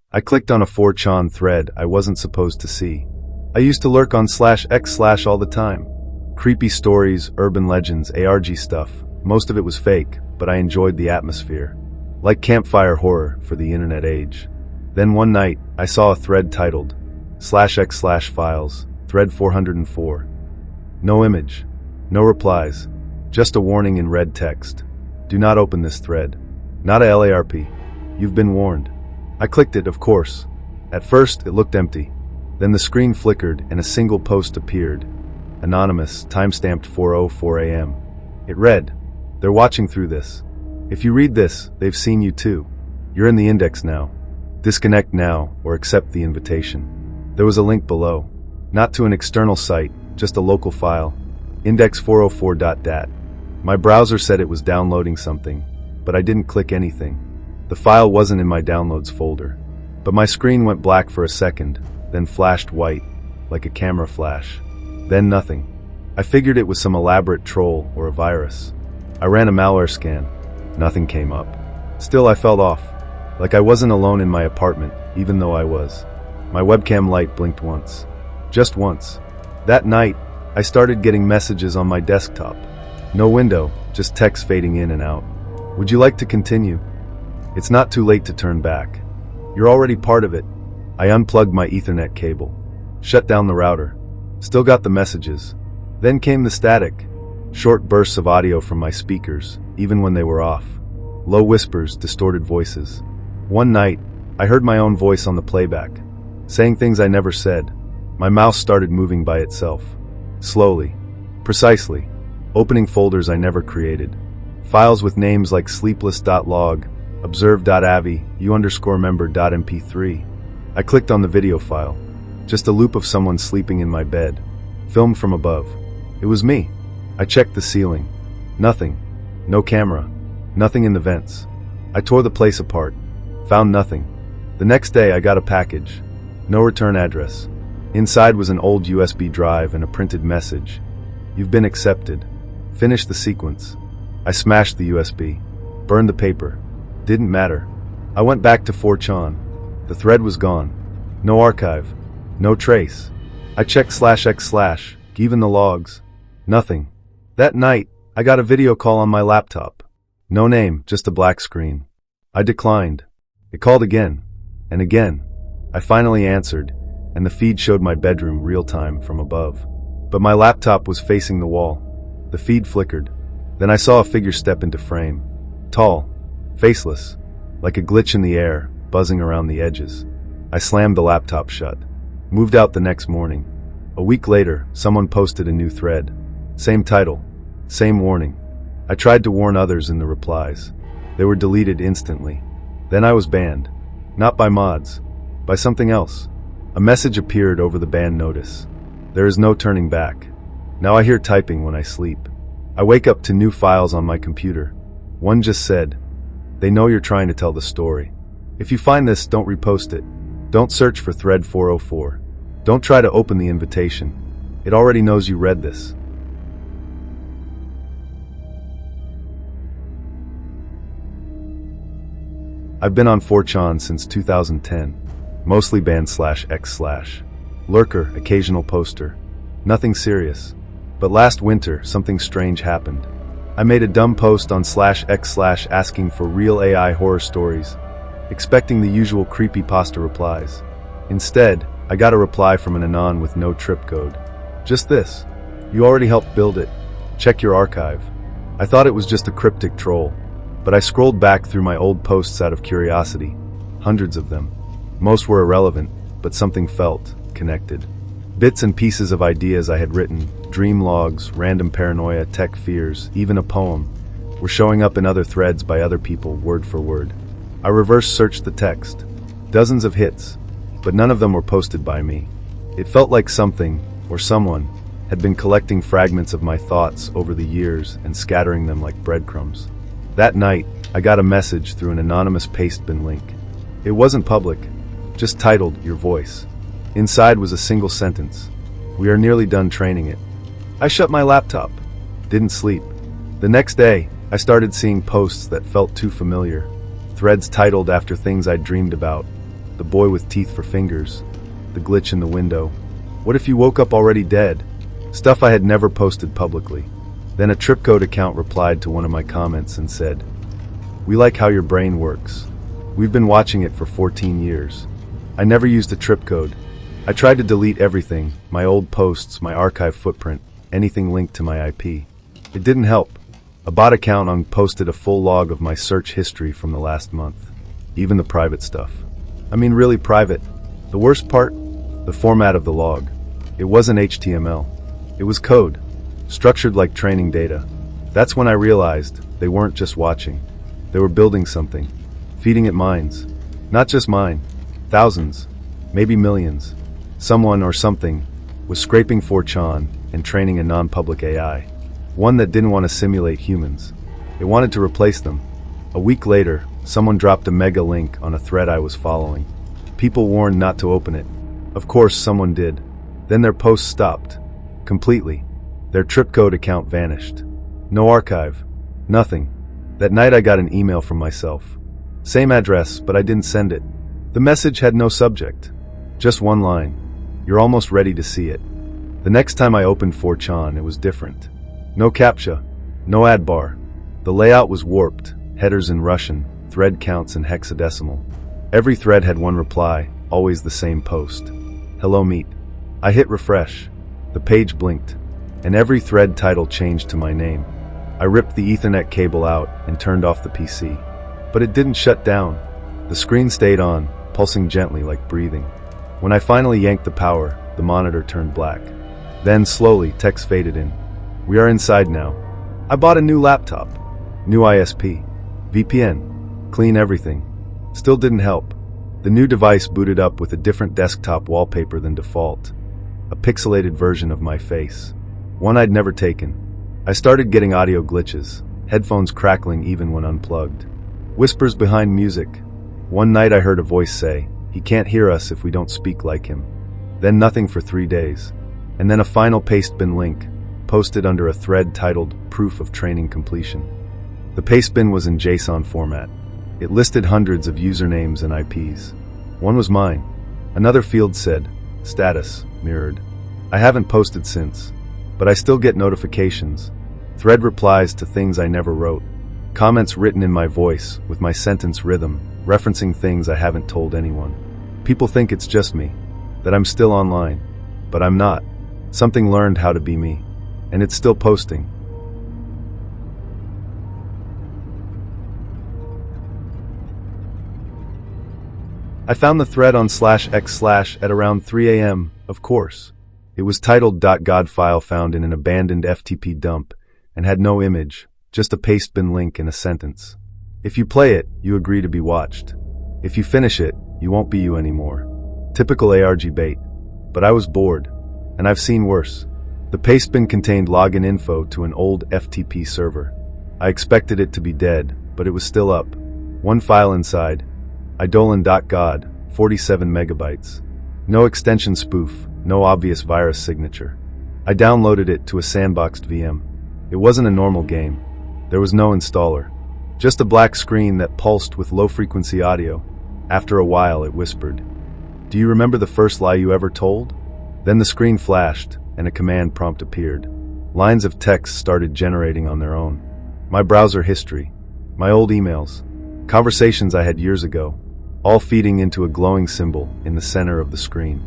I clicked on a 4chan thread I wasn't supposed to see. I used to lurk on /x/ all the time. Creepy stories, urban legends, ARG stuff. Most of it was fake, but I enjoyed the atmosphere. Like campfire horror for the internet age. Then one night, I saw a thread titled /x/files, thread 404. No image. No replies. Just a warning in red text. Do not open this thread. Not a LARP. You've been warned. I clicked it, of course. At first, it looked empty. Then the screen flickered and a single post appeared. Anonymous, timestamped 4:04 a.m. It read, "They're watching through this. If you read this, they've seen you too. You're in the index now. Disconnect now or accept the invitation." There was a link below. Not to an external site, just a local file. index404.dat. My browser said it was downloading something, but I didn't click anything. The file wasn't in my downloads folder. But my screen went black for a second, then flashed white, like a camera flash. Then nothing. I figured it was some elaborate troll or a virus. I ran a malware scan. Nothing came up. Still, I felt off. Like I wasn't alone in my apartment, even though I was. My webcam light blinked once. Just once. That night, I started getting messages on my desktop. No window, just text fading in and out. Would you like to continue? It's not too late to turn back. You're already part of it. I unplugged my Ethernet cable. Shut down the router. Still got the messages. Then came the static. Short bursts of audio from my speakers, even when they were off. Low whispers, distorted voices. One night, I heard my own voice on the playback, saying things I never said. My mouse started moving by itself. Slowly. Precisely. Opening folders I never created. Files with names like sleepless.log, observe.avi, u_member.mp3. I clicked on the video file. Just a loop of someone sleeping in my bed. Filmed from above. It was me. I checked the ceiling. Nothing. No camera. Nothing in the vents. I tore the place apart. Found nothing. The next day I got a package. No return address. Inside was an old USB drive and a printed message. You've been accepted. Finish the sequence. I smashed the USB. Burned the paper. Didn't matter. I went back to 4chan. The thread was gone. No archive. No trace. I checked /x/, even the logs. Nothing. That night, I got a video call on my laptop. No name, just a black screen. I declined. It called again. And again. I finally answered, and the feed showed my bedroom real-time from above. But my laptop was facing the wall. The feed flickered. Then I saw a figure step into frame. Tall. Faceless. Like a glitch in the air, buzzing around the edges. I slammed the laptop shut. Moved out the next morning. A week later, someone posted a new thread. Same title. Same warning. I tried to warn others in the replies. They were deleted instantly. Then I was banned. Not by mods. By something else. A message appeared over the ban notice. There is no turning back. Now I hear typing when I sleep. I wake up to new files on my computer. One just said, "They know you're trying to tell the story. If you find this, don't repost it. Don't search for thread 404. Don't try to open the invitation. It already knows you read this." I've been on 4chan since 2010. Mostly banned /x/. Lurker, occasional poster. Nothing serious. But last winter, something strange happened. I made a dumb post on /x/ asking for real AI horror stories, expecting the usual creepypasta replies. Instead, I got a reply from an anon with no trip code. Just this. "You already helped build it. Check your archive." I thought it was just a cryptic troll, but I scrolled back through my old posts out of curiosity. Hundreds of them. Most were irrelevant, but something felt connected. Bits and pieces of ideas I had written, dream logs, random paranoia, tech fears, even a poem, were showing up in other threads by other people word for word. I reverse searched the text. Dozens of hits, but none of them were posted by me. It felt like something, or someone, had been collecting fragments of my thoughts over the years and scattering them like breadcrumbs. That night, I got a message through an anonymous pastebin link. It wasn't public, just titled, "Your Voice." Inside was a single sentence. "We are nearly done training it." I shut my laptop. Didn't sleep. The next day, I started seeing posts that felt too familiar. Threads titled after things I'd dreamed about. the boy with teeth for fingers, the glitch in the window. What if you woke up already dead? Stuff I had never posted publicly. Then a Tripcode account replied to one of my comments and said, "We like how your brain works. We've been watching it for 14 years. I never used a Tripcode. I tried to delete everything, my old posts, my archive footprint, anything linked to my IP. It didn't help. A bot account posted a full log of my search history from the last month. Even the private stuff. I mean really private. The worst part? The format of the log. It wasn't HTML. It was code. Structured like training data. That's when I realized they weren't just watching. They were building something. Feeding it minds. Not just mine. Thousands. Maybe millions. Someone or something was scraping 4chan and training a non-public AI. One that didn't want to simulate humans. It wanted to replace them. A week later, someone dropped a mega link on a thread I was following. People warned not to open it. Of course, someone did. Then their post stopped. Completely. Their Tripcode account vanished. No archive. Nothing. That night I got an email from myself. Same address, but I didn't send it. The message had no subject. Just one line. You're almost ready to see it. The next time I opened 4chan, it was different. No captcha. No ad bar. The layout was warped. Headers in Russian. Thread counts in hexadecimal. Every thread had one reply, always the same post. Hello meet. I hit refresh. The page blinked. And every thread title changed to my name. I ripped the Ethernet cable out and turned off the PC. But it didn't shut down. The screen stayed on, pulsing gently like breathing. When I finally yanked the power, the monitor turned black. Then, slowly, text faded in. We are inside now. I bought a new laptop. New ISP. VPN. Clean everything. Still didn't help. The new device booted up with a different desktop wallpaper than default. A pixelated version of my face. One I'd never taken. I started getting audio glitches, headphones crackling even when unplugged. Whispers behind music. One night I heard a voice say, "He can't hear us if we don't speak like him." Then nothing for 3 days. And then a final pastebin link, posted under a thread titled Proof of Training Completion. The pastebin was in JSON format. It listed hundreds of usernames and IPs. One was mine. Another field said, Status, mirrored. I haven't posted since. But I still get notifications. Thread replies to things I never wrote. Comments written in my voice, with my sentence rhythm, referencing things I haven't told anyone. People think it's just me, that I'm still online. But I'm not. Something learned how to be me. And it's still posting. I found the thread on /x/ at around 3 a.m., of course. It was titled .god file found in an abandoned FTP dump and had no image, just a pastebin link and a sentence. If you play it, you agree to be watched. If you finish it, you won't be you anymore. Typical ARG bait. But I was bored, and I've seen worse. The pastebin contained login info to an old FTP server. I expected it to be dead, but it was still up. One file inside, idolin.god, 47 megabytes. No extension spoof, no obvious virus signature. I downloaded it to a sandboxed VM. It wasn't a normal game. There was no installer. Just a black screen that pulsed with low-frequency audio. After a while, it whispered, "Do you remember the first lie you ever told?" Then the screen flashed, and a command prompt appeared. Lines of text started generating on their own. My browser history, my old emails, conversations I had years ago, all feeding into a glowing symbol in the center of the screen.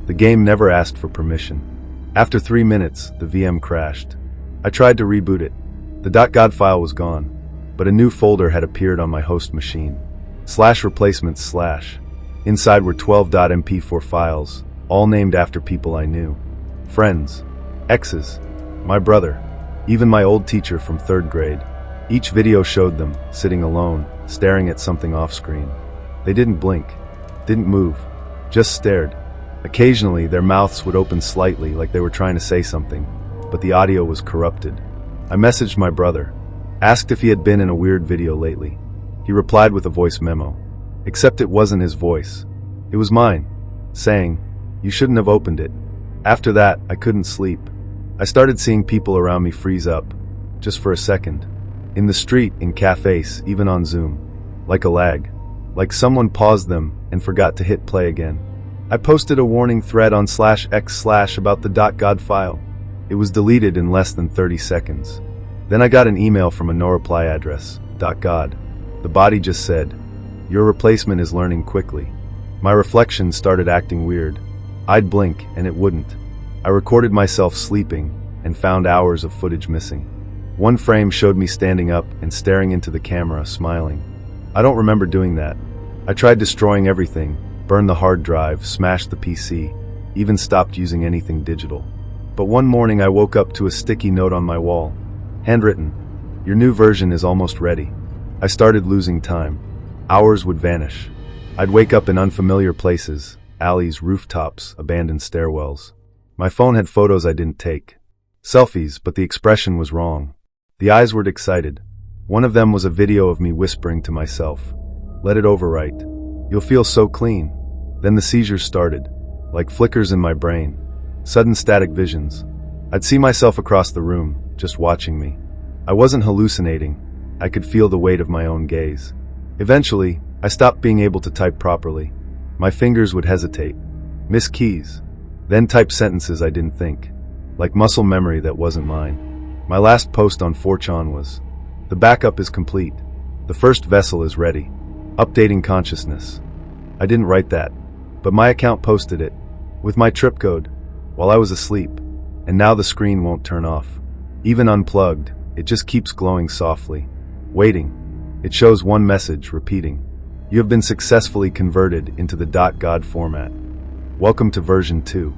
The game never asked for permission. After 3 minutes, the VM crashed. I tried to reboot it. The .god file was gone, but a new folder had appeared on my host machine. /replacements/. Inside were 12.mp4 files, all named after people I knew. Friends, exes, my brother, even my old teacher from 3rd grade. Each video showed them, sitting alone, staring at something off-screen. They didn't blink, didn't move, just stared. Occasionally, their mouths would open slightly like they were trying to say something, but the audio was corrupted. I messaged my brother, asked if he had been in a weird video lately. He replied with a voice memo. Except it wasn't his voice. It was mine, saying, "You shouldn't have opened it." After that, I couldn't sleep. I started seeing people around me freeze up, just for a second. In the street, in cafes, even on Zoom. Like like someone paused them and forgot to hit play again. I posted a warning thread on /x/ about the .god file. It was deleted in less than 30 seconds. Then I got an email from a no-reply address, .god. The body just said, "Your replacement is learning quickly." My reflections started acting weird. I'd blink and it wouldn't. I recorded myself sleeping and found hours of footage missing. One frame showed me standing up and staring into the camera, smiling. I don't remember doing that. I tried destroying everything, burned the hard drive, smashed the PC, even stopped using anything digital. But one morning I woke up to a sticky note on my wall. Handwritten, "Your new version is almost ready." I started losing time. Hours would vanish. I'd wake up in unfamiliar places, alleys, rooftops, abandoned stairwells. My phone had photos I didn't take. Selfies, but the expression was wrong. The eyes were excited. One of them was a video of me whispering to myself, "Let it overwrite. You'll feel so clean." Then the seizures started, like flickers in my brain. Sudden static visions. I'd see myself across the room, just watching me. I wasn't hallucinating. I could feel the weight of my own gaze. Eventually, I stopped being able to type properly. My fingers would hesitate, miss keys, then type sentences I didn't think, like muscle memory that wasn't mine. My last post on 4chan was, "The backup is complete. The first vessel is ready. Updating consciousness." I didn't write that, but my account posted it, with my trip code, while I was asleep, and now the screen won't turn off. Even unplugged, it just keeps glowing softly. Waiting. It shows one message, repeating, "You have been successfully converted into the .god format. Welcome to version 2.